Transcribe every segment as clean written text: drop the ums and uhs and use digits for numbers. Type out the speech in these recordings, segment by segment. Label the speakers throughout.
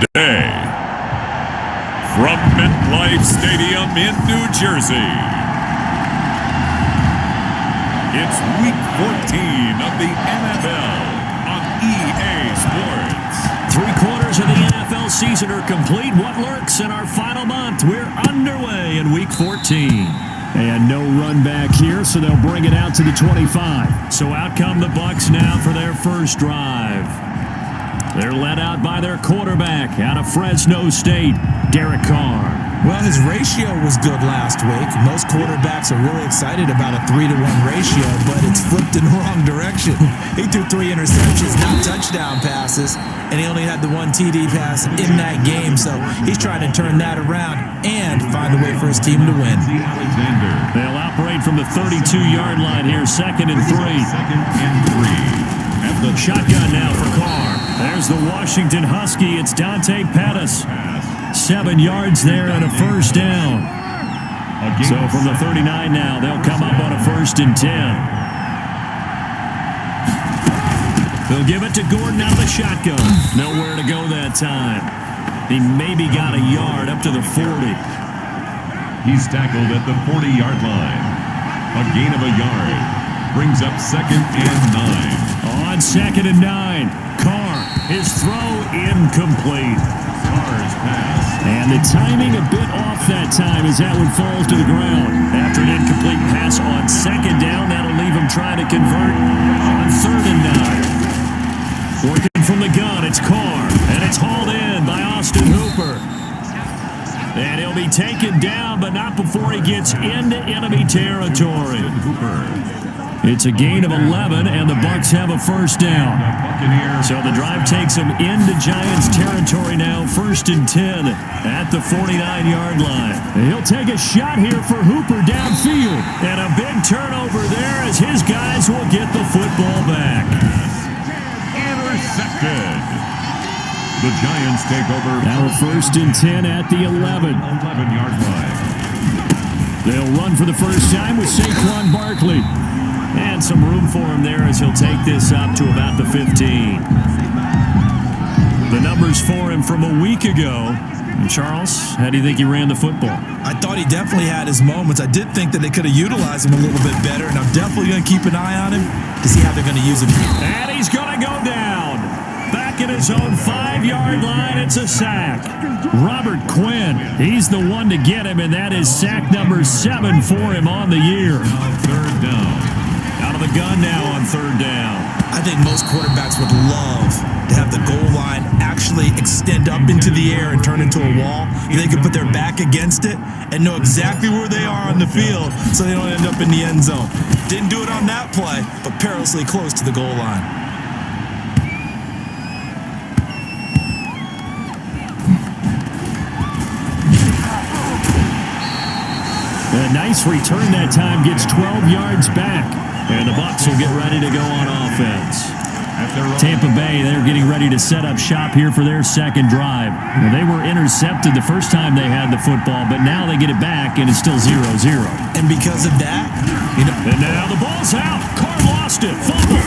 Speaker 1: today. From MetLife Stadium in New Jersey, it's Week 14 of the NFL on EA Sports.
Speaker 2: 3/4 of the NFL season are complete. What lurks in our final month? We're underway in Week 14.
Speaker 3: And no run back here, so they'll bring it out to the 25.
Speaker 2: So out come the Bucs now for their first drive. They're led out by their quarterback out of Fresno State, Derek Carr.
Speaker 4: Well, his ratio was good last week. Most quarterbacks are really excited about a 3-to-1 ratio, but it's flipped in the wrong direction. He threw 3 interceptions, not touchdown passes, and he only had the 1 TD pass in that game. So he's trying to turn that around and find a way for his team to win.
Speaker 2: They'll operate from the 32-yard line here, 2nd and 3. At the shotgun now for Carr. There's the Washington Husky. It's Dante Pettis. 7 yards there and a first down. So from the 39 now, they'll come up on a 1st and 10. They'll give it to Gordon out of the shotgun. Nowhere to go that time. He maybe got a yard up to the 40.
Speaker 1: He's tackled at the 40-yard line. A gain of a yard. Brings up 2nd and 9.
Speaker 2: On 2nd and 9, Carr, his throw incomplete.
Speaker 1: Carr's pass.
Speaker 2: And the timing a bit off that time as that one falls to the ground. After an incomplete pass on 2nd down, that'll leave him trying to convert on 3rd and 9. Working from the gun, it's Carr, and it's hauled in by Austin Hooper. And he'll be taken down, but not before he gets into enemy territory. It's a gain of 11, and the Bucs have a first down. So the drive takes them into Giants territory now, 1st and 10 at the 49-yard line. He'll take a shot here for Hooper downfield, and a big turnover there as his guys will get the football back.
Speaker 1: Intercepted. The Giants take over.
Speaker 3: Now a 1st and 10 at the
Speaker 1: 11-yard line.
Speaker 2: They'll run for the first time with Saquon Barkley. And some room for him there as he'll take this up to about the 15. The numbers for him from a week ago. And Charles, how do you think he ran the football?
Speaker 4: I thought he definitely had his moments. I did think that they could have utilized him a little bit better, and I'm definitely going to keep an eye on him to see how they're going to use him.
Speaker 2: And he's going to go down. Back in his own 5-yard line, it's a sack. Robert Quinn, he's the one to get him, and that is sack number 7 for him on the year.
Speaker 1: Now 3rd down.
Speaker 2: Out of the gun now on 3rd down.
Speaker 4: I think most quarterbacks would love to have the goal line actually extend up into the air and turn into a wall. They can put their back against it and know exactly where they are on the field so they don't end up in the end zone. Didn't do it on that play, but perilously close to the goal line.
Speaker 2: A nice return that time, gets 12 yards back. And the Bucs will get ready to go on offense. Tampa Bay, they're getting ready to set up shop here for their 2nd drive. Well, they were intercepted the first time they had the football, but now they get it back, and it's still 0-0.
Speaker 4: And because of that,
Speaker 2: And now the ball's out. Carr lost it. Fumble.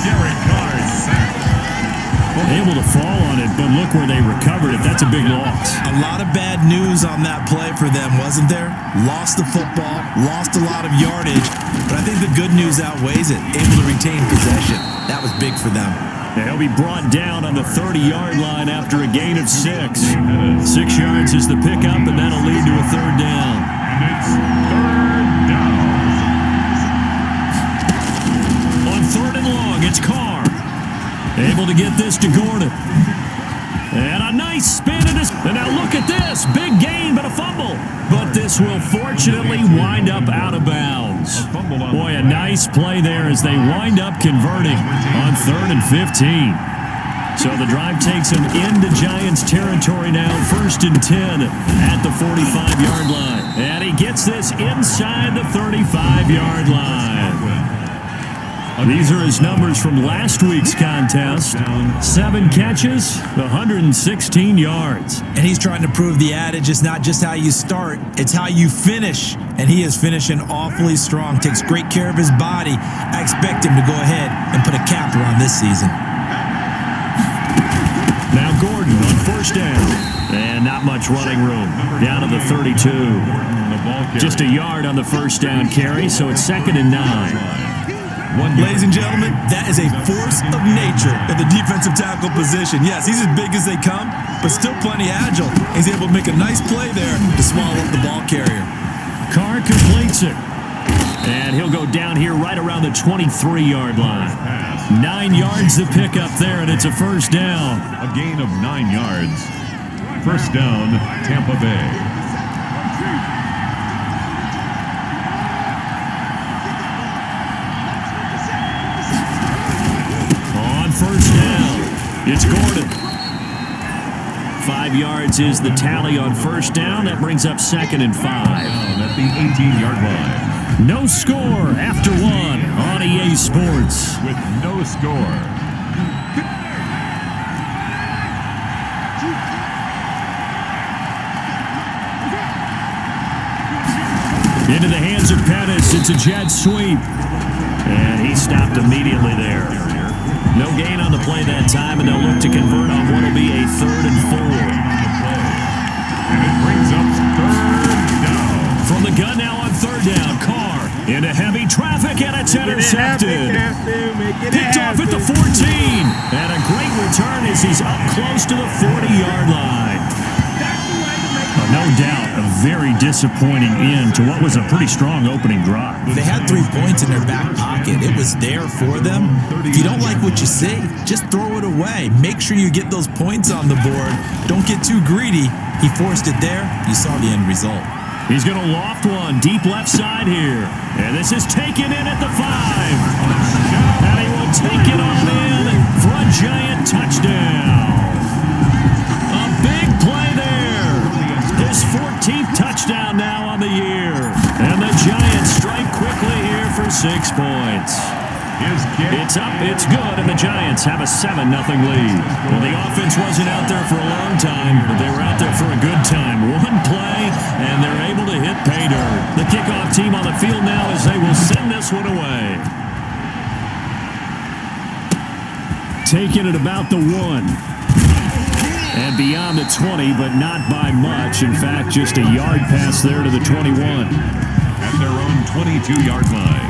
Speaker 1: Derek Carr sacked.
Speaker 2: Able to fall on it, but look where they recovered it. That's a big loss.
Speaker 4: a lot of bad news on that play for them, wasn't there? Lost the football, lost a lot of yardage, but I think the good news outweighs it. Able to retain possession. That was big for them.
Speaker 2: They'll be brought down on the 30-yard line after a gain of 6. 6 yards is the pickup, and that'll lead to a 3rd down.
Speaker 1: And it's 3rd down.
Speaker 2: On 3rd and long, it's Carr. Able to get this to Gordon. And a nice spin in his. And now look at this. Big gain, but a fumble. But this will fortunately wind up out of bounds. Boy, a nice play there as they wind up converting on 3rd and 15. So the drive takes them into Giants territory now, 1st and 10 at the 45-yard line. And he gets this inside the 35-yard line. These are his numbers from last week's contest. 7 catches, 116 yards.
Speaker 4: And he's trying to prove the adage is not just how you start, it's how you finish. And he is finishing awfully strong, takes great care of his body. I expect him to go ahead and put a capper on this season.
Speaker 2: touchdown. And not much running room. Down to the 32. Just a yard on the first down carry, so it's 2nd and 9.
Speaker 4: Ladies and gentlemen, that is a force of nature at the defensive tackle position. Yes, he's as big as they come, but still plenty agile. He's able to make a nice play there to swallow up the ball carrier.
Speaker 2: Carr completes it. And he'll go down here right around the 23-yard line. 9 yards to pick up there, and it's a first down.
Speaker 1: A gain of 9 yards. First down, Tampa Bay.
Speaker 2: On first down, it's Gordon. 5 yards is the tally on first down. That brings up 2nd and 5.
Speaker 1: At the 18-yard line.
Speaker 2: No score after 1 on EA Sports.
Speaker 1: With no score.
Speaker 2: Into the hands of Pettis. It's a jet sweep. And he stopped immediately there. No gain on the play that time, and they'll look to convert on what will be a 3rd and 4.
Speaker 1: And it brings up 3rd down.
Speaker 2: From the gun now on 3rd down. Carr into heavy traffic, and it's intercepted. Picked off at the 14. And a great return as he's up close to the 40-yard line. No doubt, a very disappointing end to what was a pretty strong opening drive.
Speaker 4: They had 3 points in their back pocket. It was there for them. If you don't like what you see, just throw it away. Make sure you get those points on the board. Don't get too greedy. He forced it there. You saw the end result.
Speaker 2: He's going to loft one deep left side here. And this is taken in at the 5. And he will take it on in for a giant touchdown. A big play there. His 14th touchdown now on the year. And the Giants strike quickly here for 6 points. It's up, it's good, and the Giants have a 7-0 lead. Well, the offense wasn't out there for a long time, but they were out there for a good time. 1 play, and they're able to hit pay dirt. The kickoff team on the field now as they will send this one away. Taking it about the 1. And beyond the 20, but not by much. In fact, just a yard pass there to the 21.
Speaker 1: At their own 22-yard line.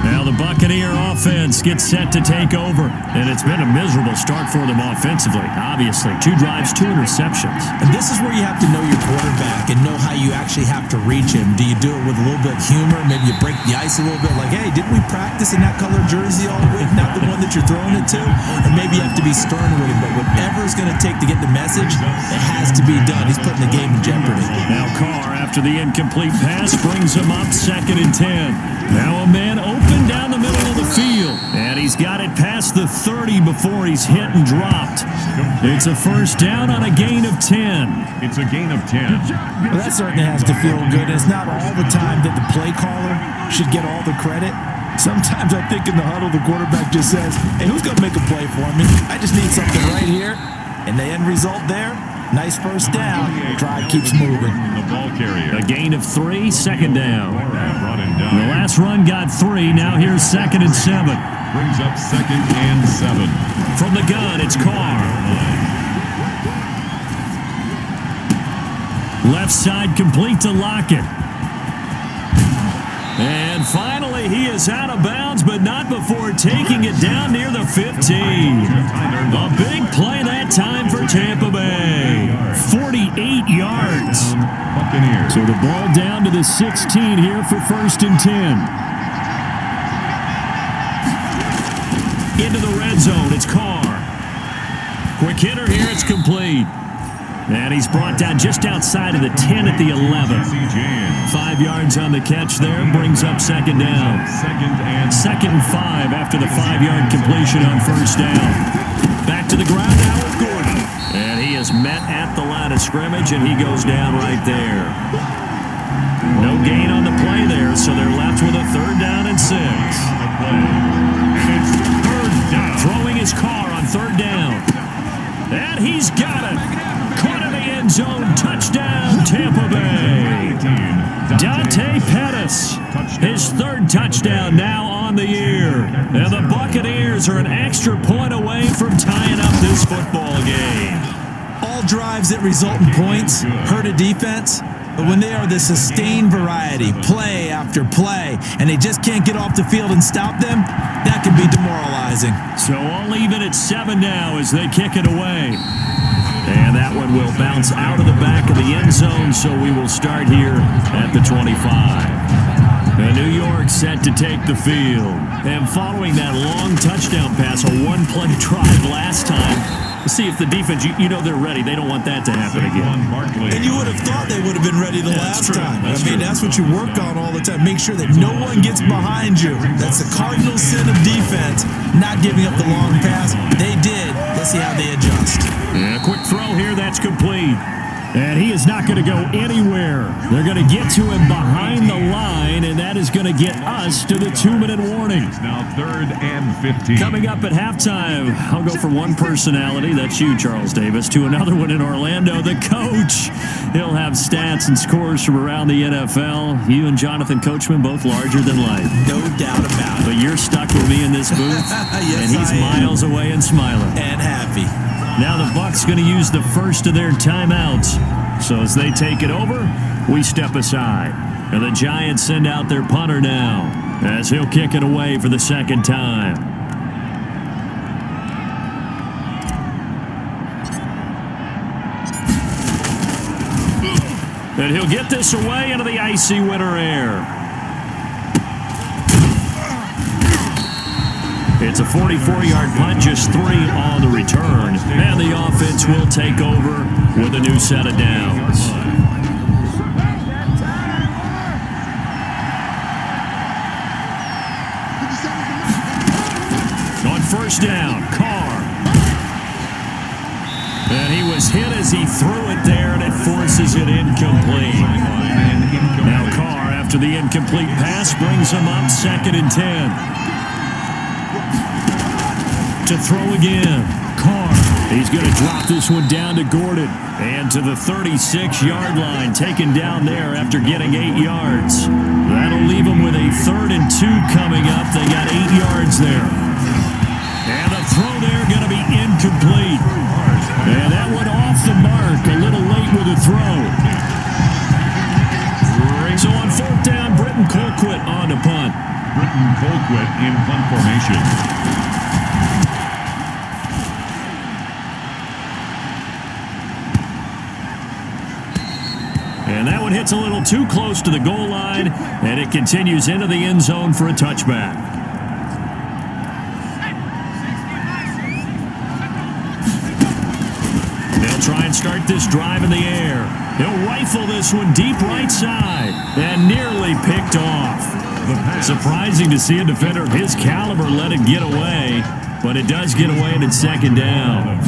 Speaker 2: Now the Buccaneer offense gets set to take over. And it's been a miserable start for them offensively. Obviously, 2 drives, 2 interceptions.
Speaker 4: And this is where you have to know your quarterback and know how you actually have to reach him. Do you do it with a little bit of humor? Maybe you break the ice a little bit like, hey, didn't we practice in that color jersey all week? Not the one that you're throwing it to? Or maybe you have to be stern with him. But whatever it's going to take to get the message, it has to be done. He's putting the game in jeopardy.
Speaker 2: Now Carr, after the incomplete pass, brings him up 2nd and 10. Now a man open down the middle of the field. And he's got it past the 30 before he's hit and dropped. It's a first down on a gain of 10.
Speaker 1: It's a gain of 10.
Speaker 4: Well, that certainly has to feel good. It's not all the time that the play caller should get all the credit. Sometimes I think in the huddle, the quarterback just says, hey, who's going to make a play for me? I just need something right here. And the end result there, nice first down. Drive keeps moving.
Speaker 1: The ball carrier.
Speaker 2: A gain of 3, 2nd down.
Speaker 1: Brought him down.
Speaker 2: The last run got 3. Now here's 2nd and 7.
Speaker 1: Brings up 2nd and 7.
Speaker 2: From the gun, it's Carr. Left side complete to Lockett. And finally, he is out of bounds, but not before taking it down near the 15. A big play that time for Tampa Bay. 48 yards.
Speaker 1: Buccaneers.
Speaker 2: So the ball down to the 16 here for 1st and 10. Into the red zone, it's Carr. Quick hitter here, it's complete. And he's brought down just outside of the 10 at the 11. 5 yards on the catch there, brings up 2nd down. 2nd and 5 after the 5-yard completion on first down. Back to the ground now with Gordon. And he is met at the line of scrimmage, and he goes down right there. No gain on the play there, so they're left with a 3rd down and 6.
Speaker 1: And it's 3rd down.
Speaker 2: Throwing his car on 3rd down. And he's got it. Caught in the end zone. Touchdown, Tampa Bay. Dante Pettis, his 3rd touchdown now on the year. And the Buccaneers are an extra point away from tying up this football game.
Speaker 4: All drives that result in points hurt a defense, but when they are the sustained variety, play after play, and they just can't get off the field and stop them, that can be demoralizing.
Speaker 2: So all even at 7 now as they kick it away. And that one will bounce out of the back of the end zone, so we will start here at the 25. And New York set to take the field. And following that long touchdown pass, a one-play drive last time, see if the defense, you know they're ready. They don't want that to happen again.
Speaker 4: And you would have thought they would have been ready the last time. That's what you work on all the time. Make sure that no one gets behind you. That's the cardinal sin of defense, not giving up the long pass. They did. Let's see how they adjust.
Speaker 2: And a quick throw here, that's complete. And he is not going to go anywhere. They're going to get to him behind the line, and that is going to get us to the 2-minute warning.
Speaker 1: It's now 3rd and 15.
Speaker 2: Coming up at halftime, I'll go from one personality, that's you, Charles Davis, to another one in Orlando, the coach. He'll have stats and scores from around the NFL. You and Jonathan Coachman, both larger than life.
Speaker 4: No doubt about it.
Speaker 2: But you're stuck with me in this booth,
Speaker 4: yes,
Speaker 2: and he's miles away and smiling.
Speaker 4: And happy.
Speaker 2: Now the Bucs going to use the first of their timeouts. So as they take it over, we step aside. And the Giants send out their punter now as he'll kick it away for the second time. And he'll get this away into the icy winter air. It's a 44-yard punt, just 3 on the return. And the offense will take over with a new set of downs. On first down, Carr. And he was hit as he threw it there, and it forces it incomplete. Now Carr, after the incomplete pass, brings him up 2nd and 10. To throw again, Carr. He's going to drop this one down to Gordon. And to the 36-yard line, taken down there after getting 8 yards. That'll leave him with a 3rd and 2 coming up. They got 8 yards there. And the throw there going to be incomplete. And that one off the mark, a little late with the throw. So on 4th down, Britton Colquitt on to punt.
Speaker 1: Britton Colquitt in punt formation.
Speaker 2: And that one hits a little too close to the goal line, and it continues into the end zone for a touchback. They'll try and start this drive in the air. He'll rifle this one deep right side, and nearly picked off. Surprising to see a defender of his caliber let it get away, but it does get away and it's 2nd down.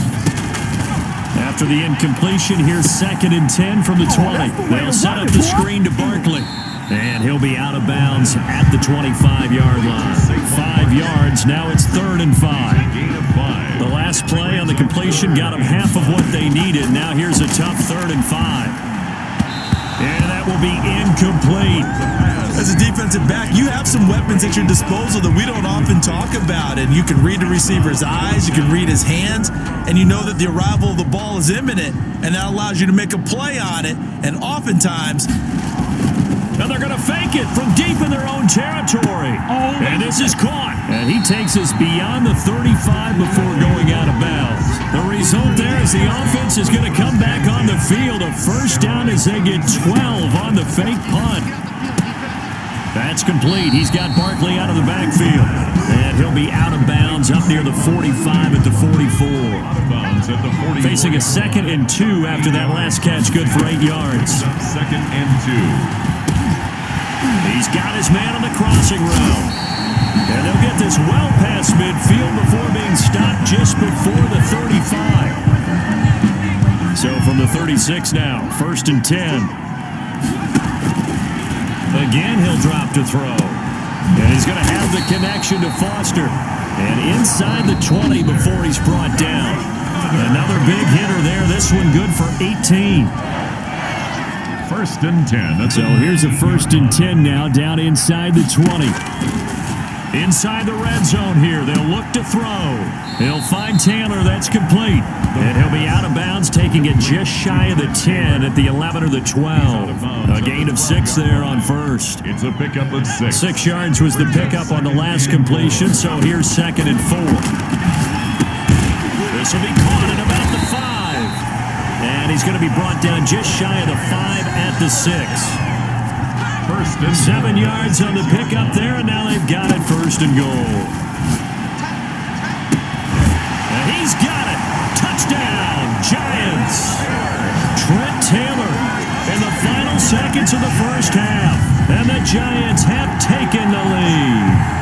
Speaker 2: After the incompletion, here's 2nd and 10 from the 20. They'll set up the screen to Barkley. And he'll be out of bounds at the 25-yard line. 5 yards, now it's 3rd and 5. The last play on the completion got them half of what they needed. Now here's a tough 3rd and 5. And that will be incomplete.
Speaker 4: As a defensive back, you have some weapons at your disposal that we don't often talk about. And you can read the receiver's eyes, you can read his hands, and you know that the arrival of the ball is imminent, and that allows you to make a play on it. And oftentimes,
Speaker 2: and they're going to fake it from deep in their own territory. And this is caught. And he takes us beyond the 35 before going out of bounds. The result there is the offense is going to come back on the field. A 1st down as they get 12 on the fake punt. That's complete. He's got Barkley out of the backfield. And he'll be out of bounds up near the 45 at the 44.
Speaker 1: Out of bounds at the 44.
Speaker 2: Facing a 2nd and 2 after that last catch, good for 8 yards.
Speaker 1: 2nd and 2.
Speaker 2: He's got his man on the crossing route. And they'll get this well past midfield before being stopped just before the 35. So from the 36 now, 1st and 10. Again, he'll drop to throw. And he's going to have the connection to Foster. And inside the 20 before he's brought down. Another big hitter there. This one good for 18.
Speaker 1: 1st and 10.
Speaker 2: So here's a 1st and 10 now down inside the 20. Inside the red zone here, they'll look to throw. He'll find Taylor, that's complete. And he'll be out of bounds, taking it just shy of the 10 at the 11 or the 12. A gain of 6 there on first.
Speaker 1: It's a pickup of 6.
Speaker 2: 6 yards was the pickup on the last completion, so here's 2nd and 4. This will be caught at about the 5. And he's going to be brought down just shy of the 5 at the 6. 7 yards on the pickup there, and now they've got it 1st and goal. And he's got it. Touchdown, Giants. Trent Taylor in the final seconds of the first half. And the Giants have taken the lead.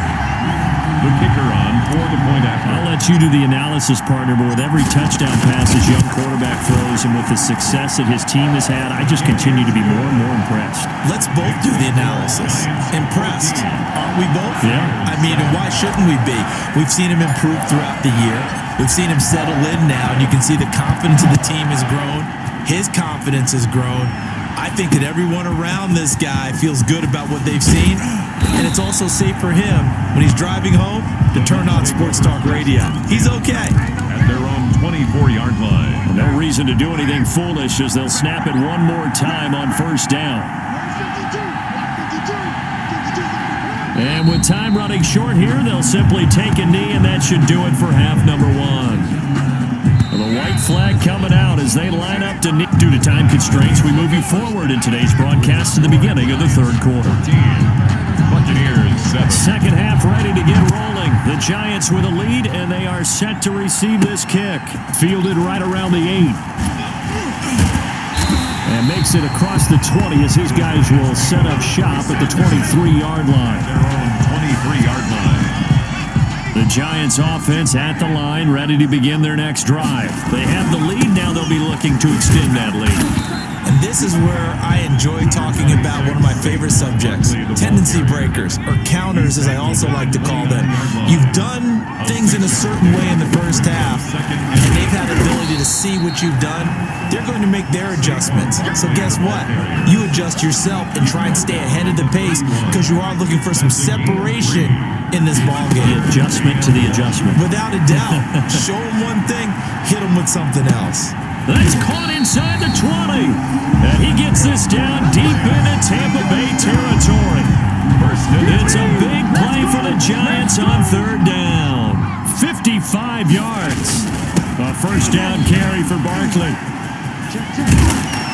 Speaker 1: The kicker on for the point after.
Speaker 2: I'll let you do the analysis, partner, but with every touchdown pass his young quarterback throws and with the success that his team has had, I just continue to be more and more impressed.
Speaker 4: Let's both do the analysis. Impressed. Aren't we both?
Speaker 2: Yeah.
Speaker 4: I mean, and why shouldn't we be? We've seen him improve throughout the year. We've seen him settle in now, and you can see the confidence of the team has grown. His confidence has grown. I think that everyone around this guy feels good about what they've seen, and it's also safe for him when he's driving home to turn on Sports Talk Radio. He's okay.
Speaker 1: At their own 24-yard line.
Speaker 2: No reason to do anything foolish as they'll snap it one more time on 1st down. And with time running short here, they'll simply take a knee, and that should do it for half number 1. The white flag coming out as they line up to knee. Due to time constraints, we move you forward in today's broadcast to the beginning of the 3rd quarter.
Speaker 1: Buccaneers 7.
Speaker 2: Second half ready to get rolling. The Giants with a lead, and they are set to receive this kick. Fielded right around the 8. And makes it across the 20 as his guys will set up shop at the 23-yard line.
Speaker 1: Their own 23-yard line.
Speaker 2: The Giants offense at the line, ready to begin their next drive. They have the lead, now they'll be looking to extend that lead.
Speaker 4: And this is where I enjoy talking about one of my favorite subjects, tendency breakers, or counters as I also like to call them. You've done things in a certain way in the first half, and they've had the ability to see what you've done. They're going to make their adjustments. So guess what? You adjust yourself and try and stay ahead of the pace because you are looking for some separation in this ball game.
Speaker 2: The adjustment to the adjustment.
Speaker 4: Without a doubt. Show them one thing, hit them with something else.
Speaker 2: That's caught inside the 20. And he gets this down deep into Tampa Bay territory. It's a big play for the Giants on 3rd down. 55 yards. A 1st down carry for Barkley.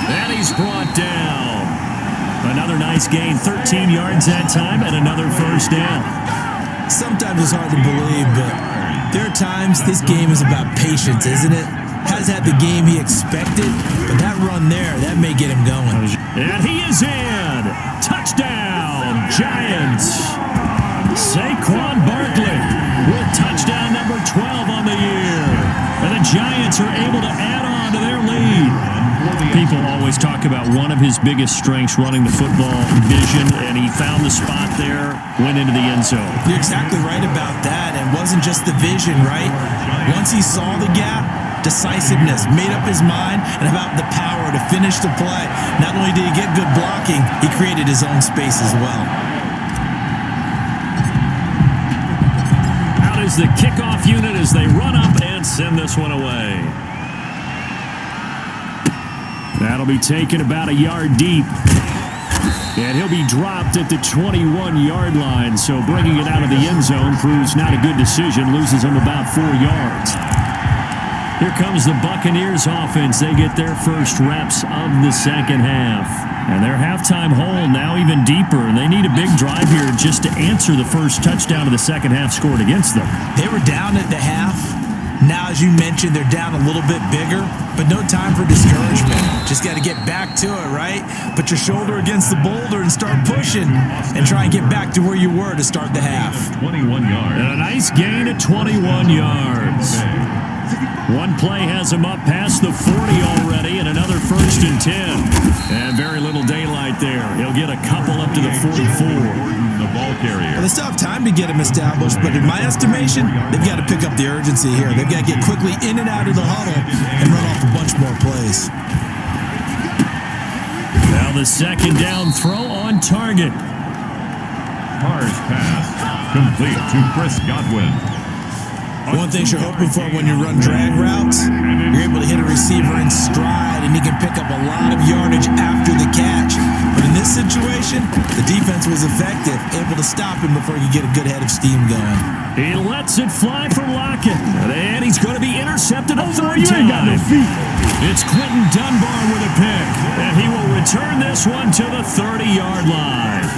Speaker 2: And he's brought down. Another nice gain, 13 yards that time, and another 1st down.
Speaker 4: Sometimes it's hard to believe, but there are times this game is about patience, isn't it? Has had the game he expected, but that run there, that may get him going.
Speaker 2: And he is in. Touchdown, Giants. Saquon Barkley with touchdown number 12 on the year. And the Giants are able to add on to their lead. People always talk about one of his biggest strengths, running the football, vision, and he found the spot there, went into the end zone.
Speaker 4: You're exactly right about that. And it wasn't just the vision, right? Once he saw the gap, decisiveness, made up his mind, and about the power to finish the play. Not only did he get good blocking, he created his own space as well.
Speaker 2: Out is the kickoff unit as they run up and send this one away. That'll be taken about a yard deep. And he'll be dropped at the 21-yard line, so bringing it out of the end zone proves not a good decision, loses him about 4 yards. Here comes the Buccaneers offense. They get their first reps of the second half. And their halftime hole now even deeper. And they need a big drive here just to answer the first touchdown of the second half scored against them.
Speaker 4: They were down at the half. Now, as you mentioned, they're down a little bit bigger, but no time for discouragement. Just got to get back to it, right? Put your shoulder against the boulder and start pushing and try and get back to where you were to start the half.
Speaker 1: 21 yards.
Speaker 2: And a nice gain of 21 yards. One play has him up past the 40 already, and another 1st and 10. And very little daylight there. He'll get a couple up to the 44.
Speaker 1: The ball carrier.
Speaker 4: Well, they still have time to get him established, but in my estimation, they've got to pick up the urgency here. They've got to get quickly in and out of the huddle and run off a bunch more plays.
Speaker 2: Now the 2nd down throw on target.
Speaker 1: Carr's pass. Complete to Chris Godwin.
Speaker 4: One thing you're hoping for when you run drag routes, you're able to hit a receiver in stride, and he can pick up a lot of yardage after the catch. But in this situation, the defense was effective, able to stop him before you get a good head of steam going.
Speaker 2: He lets it fly for Lockett, and he's going to be intercepted a third time. It's Quentin Dunbar with a pick, and he will return this one to the 30-yard line.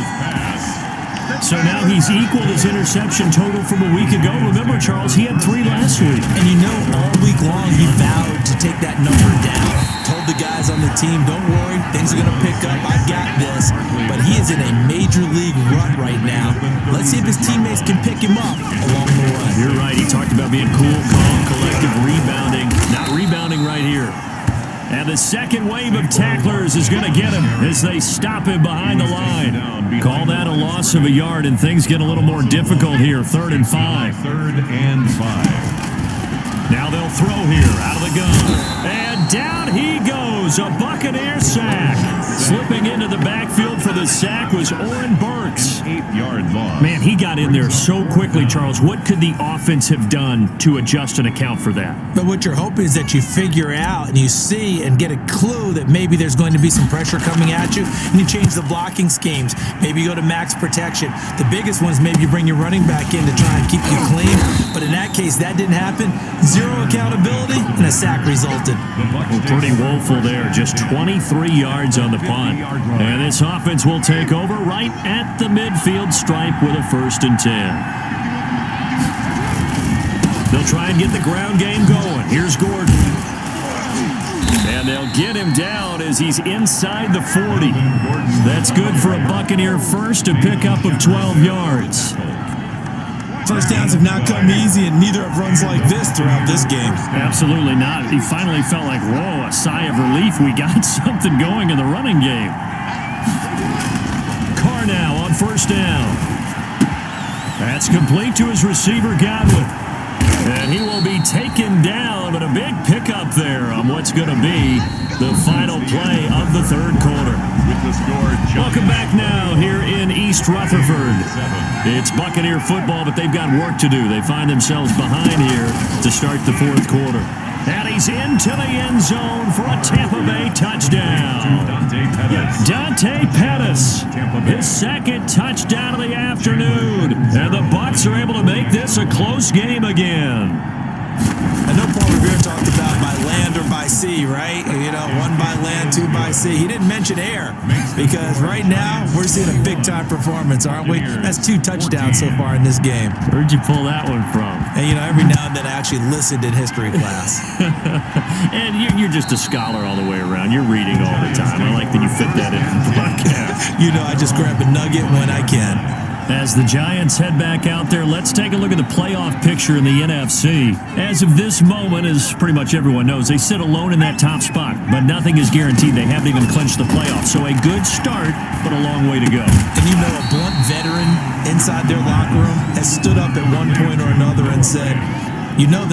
Speaker 2: So now he's equaled his interception total from a week ago. Remember, Charles, he had 3 last week.
Speaker 4: And you know, all week long he vowed to take that number down. Told the guys on the team, don't worry, things are going to pick up. I got this. But he is in a major league rut right now. Let's see if his teammates can pick him up along the way.
Speaker 2: You're right. He talked about being cool, calm, collective, rebounding. Not rebounding right here. And the second wave of tacklers is going to get him as they stop him behind the line. Call that a loss of a yard, and things get a little more difficult here. 3rd and 5.
Speaker 1: 3rd and 5.
Speaker 2: Now they'll throw here out of the gun. And down he goes. A Buccaneer sack. Slipping into the backfield for the sack was Oren Burks.
Speaker 1: 8-yard loss.
Speaker 2: Man, he got in there so quickly, Charles. What could the offense have done to adjust and account for that?
Speaker 4: But what you're hoping is that you figure out and you see and get a clue that maybe there's going to be some pressure coming at you, and you change the blocking schemes. Maybe you go to max protection. The biggest one is maybe you bring your running back in to try and keep you clean. But in that case, that didn't happen. 0 accountability, and a sack resulted.
Speaker 2: Well, pretty woeful there. Just 23 yards on the punt. And this offense will take over right at the midfield stripe with a 1st and 10. They'll try and get the ground game going. Here's Gordon. And they'll get him down as he's inside the 40. That's good for a Buccaneer first, a pickup of 12 yards.
Speaker 4: First downs have not come easy, and neither have runs like this throughout this game.
Speaker 2: Absolutely not. He finally felt like, whoa, a sigh of relief. We got something going in the running game. Carr now on 1st down. That's complete to his receiver, Godwin. And he will be taken down, but a big pickup there on what's going to be the final play of the 3rd quarter. Welcome back now here in East Rutherford. It's Buccaneer football, but they've got work to do. They find themselves behind here to start the 4th quarter. And he's into the end zone for a Tampa Bay touchdown. Dante Pettis, his 2nd touchdown of the afternoon. And the Bucs are able to make this a close game again.
Speaker 4: I know Paul Revere talked about by land or by sea, right? You know, 1 by land, 2 by sea. He didn't mention air because right now we're seeing a big-time performance, aren't we? That's 2 touchdowns so far in this game.
Speaker 2: Where'd you pull that one from?
Speaker 4: And, you know, every now and then I actually listened in history class.
Speaker 2: And you're just a scholar all the way around. You're reading all the time. I like that you fit that in the podcast.
Speaker 4: You know, I just grab a nugget when I can.
Speaker 2: As the Giants head back out there, let's take a look at the playoff picture in the NFC. As of this moment, as pretty much everyone knows, they sit alone in that top spot, but nothing is guaranteed. They haven't even clinched the playoffs, so a good start, but a long way to go.
Speaker 4: And you know, a blunt veteran inside their locker room has stood up at one point or another and said, you know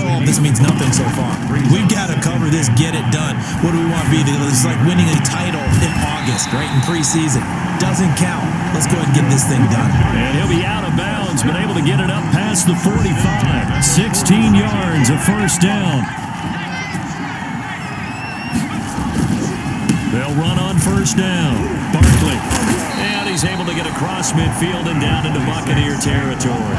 Speaker 4: all this means nothing so far. We've got to cover this, get it done. What do we want to be? It's like winning a title in August, right, in preseason. Doesn't count. Let's go ahead and get this thing done.
Speaker 2: And he'll be out of bounds, but able to get it up past the 45. 16 yards, a 1st down. They'll run on 1st down. Barkley. And he's able to get across midfield and down into Buccaneer territory.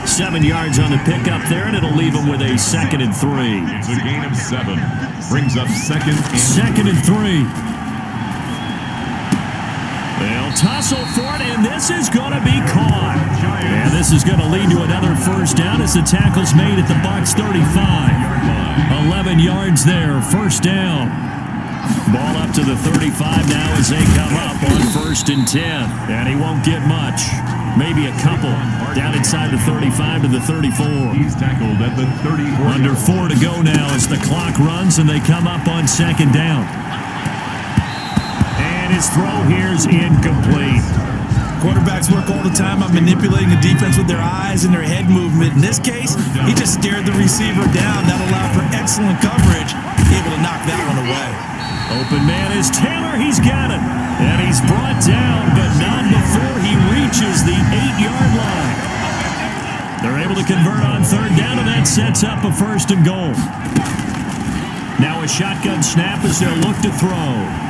Speaker 2: 7 yards on the pickup there, and it'll leave him with a 2nd and 3.
Speaker 1: It's a gain of 7. Brings up 2nd and
Speaker 2: 2nd and 3. They'll tussle for it, and this is going to be caught. And this is going to lead to another 1st down as the tackle's made at the Bucs 35. 11 yards there, 1st down. Ball up to the 35 now as they come up on 1st and 10. And he won't get much. Maybe a couple. Down inside the 35 to the 34.
Speaker 1: He's tackled at the 34.
Speaker 2: Under 4 to go now as the clock runs and they come up on 2nd down. And his throw here's incomplete.
Speaker 4: Quarterbacks work all the time on manipulating the defense with their eyes and their head movement. In this case, he just stared the receiver down. That allowed for excellent coverage. Able to knock that one away.
Speaker 2: Open man is Taylor. He's got it. And he's brought down, but not before he reaches the 8-yard to convert on third down, and that sets up a 1st and goal. Now a shotgun snap as they'll look to throw.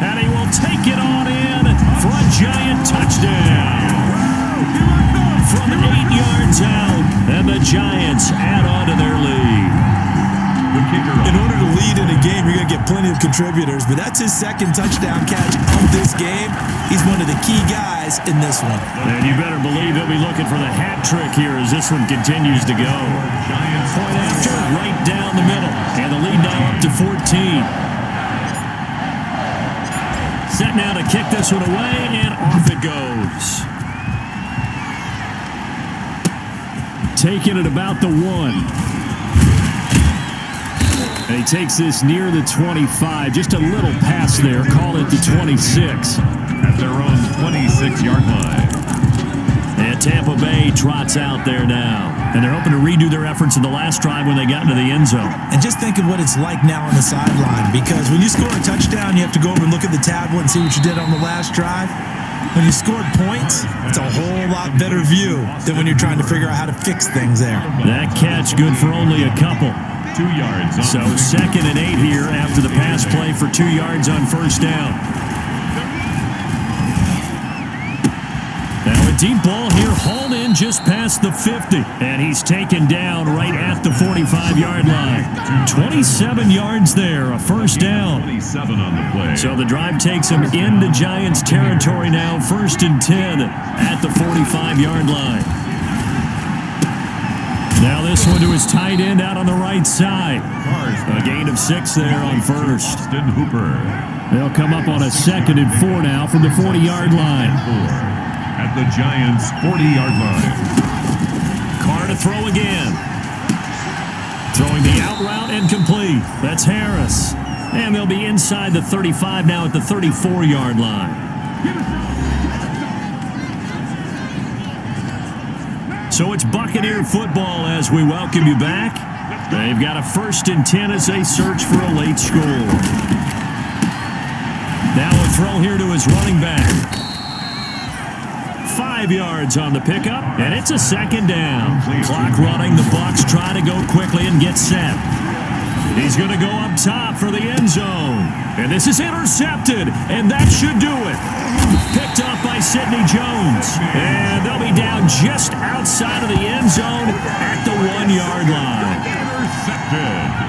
Speaker 2: And he will take it on in for a giant touchdown. From 8 yards out, and the Giants add on to their lead.
Speaker 4: In order to lead in a game, you're going to get plenty of contributors, but that's his 2nd touchdown catch of this game. He's one of the key guys in this one.
Speaker 2: And you better believe he'll be looking for the hat trick here as this one continues to go. Point after, right down the middle. And the lead now up to 14. Set now to kick this one away, and off it goes.
Speaker 3: Taking it about the 1. And he takes this near the 25. Just a little pass there. Call it the 26.
Speaker 1: At their own 26-yard line.
Speaker 2: And Tampa Bay trots out there now. And they're hoping to redo their efforts in the last drive when they got into the end zone.
Speaker 4: And just think of what it's like now on the sideline, because when you score a touchdown, you have to go over and look at the tablet and see what you did on the last drive. When you scored points, it's a whole lot better view than when you're trying to figure out how to fix things there.
Speaker 2: That catch good for only a couple.
Speaker 1: 2 yards.
Speaker 2: So 2nd and 8 here after the pass play for 2 yards on 1st down. Now a deep ball here, hauled in just past the 50. And he's taken down right at the 45-yard line. 27 yards there, a 1st down.
Speaker 1: 27 on the play.
Speaker 2: So the drive takes him into Giants territory now, 1st and 10 at the 45-yard line. Now this one to his tight end out on the right side. A gain of 6 there on 1st.
Speaker 1: Austin Hooper.
Speaker 3: They'll come up on a 2nd and 4 now from the 40-yard line.
Speaker 1: At the Giants' 40-yard line.
Speaker 2: Carr to throw again. Throwing the out route and complete. That's Harris. And they'll be inside the 35 now at the 34-yard line. So it's Buccaneer football as we welcome you back. They've got a 1st and 10 as they search for a late score. Now a throw here to his running back. 5 yards on the pickup, and it's a 2nd down. Clock running, the Bucs try to go quickly and get set. He's going to go up top for the end zone. And this is intercepted, and that should do it. Picked up by Sidney Jones. And they'll be down just outside of the end zone at the 1-yard line.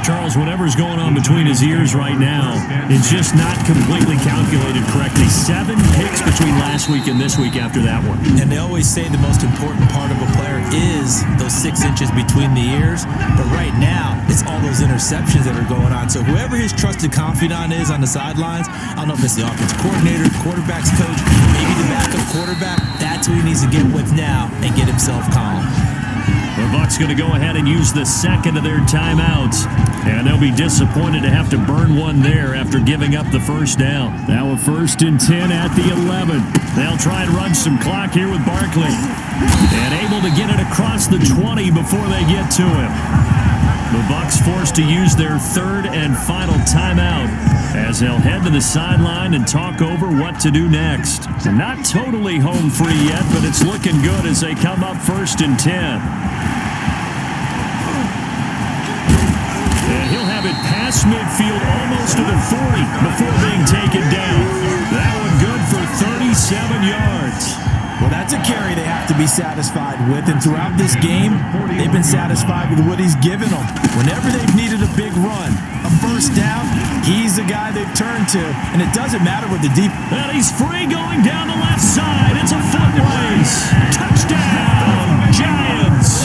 Speaker 2: Charles, whatever's going on between his ears right now, it's just not completely calculated correctly. 7 picks between last week and this week after that one.
Speaker 4: And they always say the most important part of a player is those 6 inches between the ears. But right now, it's all those interceptions that are going on. So whoever his trusted confidant is on the sidelines, I don't know if it's the offense coordinator, quarterback's coach, maybe the backup quarterback, that's who he needs to get with now and get himself calm.
Speaker 2: The Bucs going to go ahead and use the 2nd of their timeouts, and they'll be disappointed to have to burn one there after giving up the 1st down.
Speaker 3: Now a 1st and 10 at the 11.
Speaker 2: They'll try and run some clock here with Barkley, and able to get it across the 20 before they get to him. The Bucs forced to use their 3rd and final timeout as they'll head to the sideline and talk over what to do next. Not totally home free yet, but it's looking good as they come up 1st and 10. And he'll have it past midfield almost to the 40 before being taken down. That one good for 37 yards.
Speaker 4: Well, that's a carry they have to be satisfied with, and throughout this game, they've been satisfied with what he's given them. Whenever they've needed a big run, a first down, he's the guy they've turned to, and it doesn't matter what the deep...
Speaker 2: And he's free going down the left side. It's a foot race. Touchdown, Giants.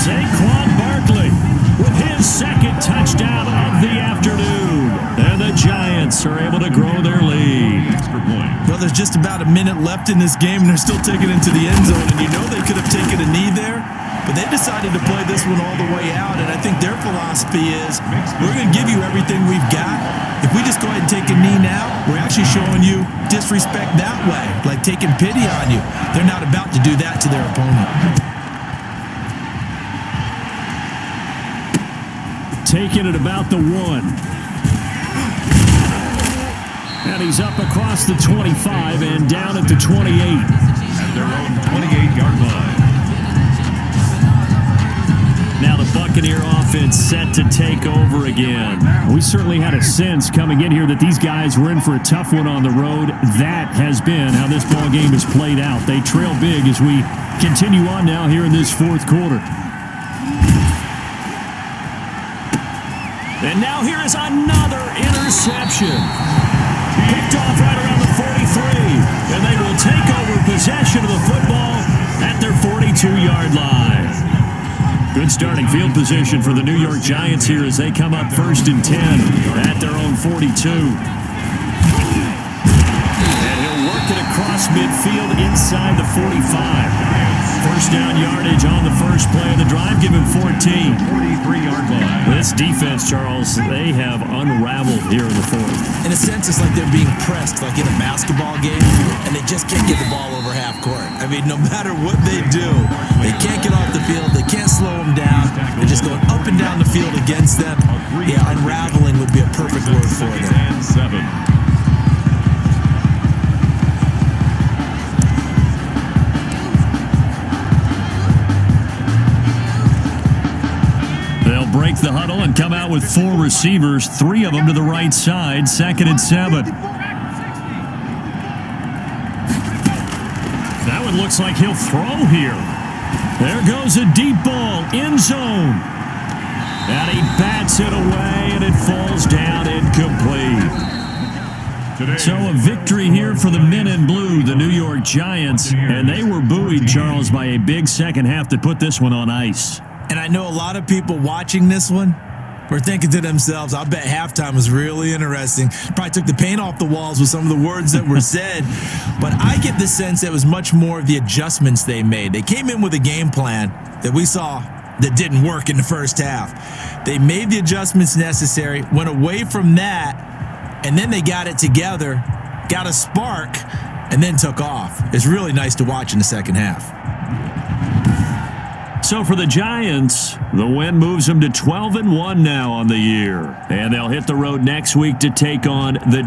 Speaker 2: Saquon Barkley with his 2nd touchdown of the afternoon. And the Giants are able to grow their lead.
Speaker 1: Extra point.
Speaker 4: Well, there's just about a minute left in this game, and they're still taking it into the end zone, and you know they could have taken a knee there, but they decided to play this one all the way out, and I think their philosophy is, we're going to give you everything we've got. If we just go ahead and take a knee now, we're actually showing you disrespect that way, like taking pity on you. They're not about to do that to their opponent.
Speaker 3: Taking it about the 1. And he's up across the 25 and down at the 28.
Speaker 1: At their own 28-yard line.
Speaker 2: Buccaneer offense set to take over again.
Speaker 3: We certainly had a sense coming in here that these guys were in for a tough one on the road. That has been how this ball game has played out. They trail big as we continue on now here in this fourth quarter.
Speaker 2: And now here is another interception. Picked off right around the 43. And they will take over possession of the football at their 42-yard line. Good starting field position for the New York Giants here as they come up 1st and 10 at their own 42. And he'll work it across midfield inside the 45. First down yardage on the first play of the drive, give him 14.
Speaker 1: 43-yard line.
Speaker 2: This defense, Charles, they have unraveled here in the fourth.
Speaker 4: In a sense, it's like they're being pressed, like in a basketball game, and they just can't get the ball over half court. I mean, no matter what they do, they can't get off the field. They can't slow them down. They're just going up and down the field against them. Yeah, unraveling would be a perfect word for them.
Speaker 1: And 7.
Speaker 2: They'll break the huddle and come out with 4 receivers, 3 of them to the right side, 2nd and 7. That one looks like he'll throw here. There goes a deep ball, end zone. And he bats it away, and it falls down incomplete. So a victory here for the men in blue, the New York Giants, and they were buoyed, Charles, by a big second half to put this one on ice.
Speaker 4: And I know a lot of people watching this one were thinking to themselves, I bet halftime was really interesting. Probably took the paint off the walls with some of the words that were said. But I get the sense it was much more of the adjustments they made. They came in with a game plan that we saw that didn't work in the first half. They made the adjustments necessary, went away from that, and then they got it together, got a spark, and then took off. It's really nice to watch in the second half.
Speaker 2: So for the Giants, the win moves them to 12-1 now on the year. And they'll hit the road next week to take on the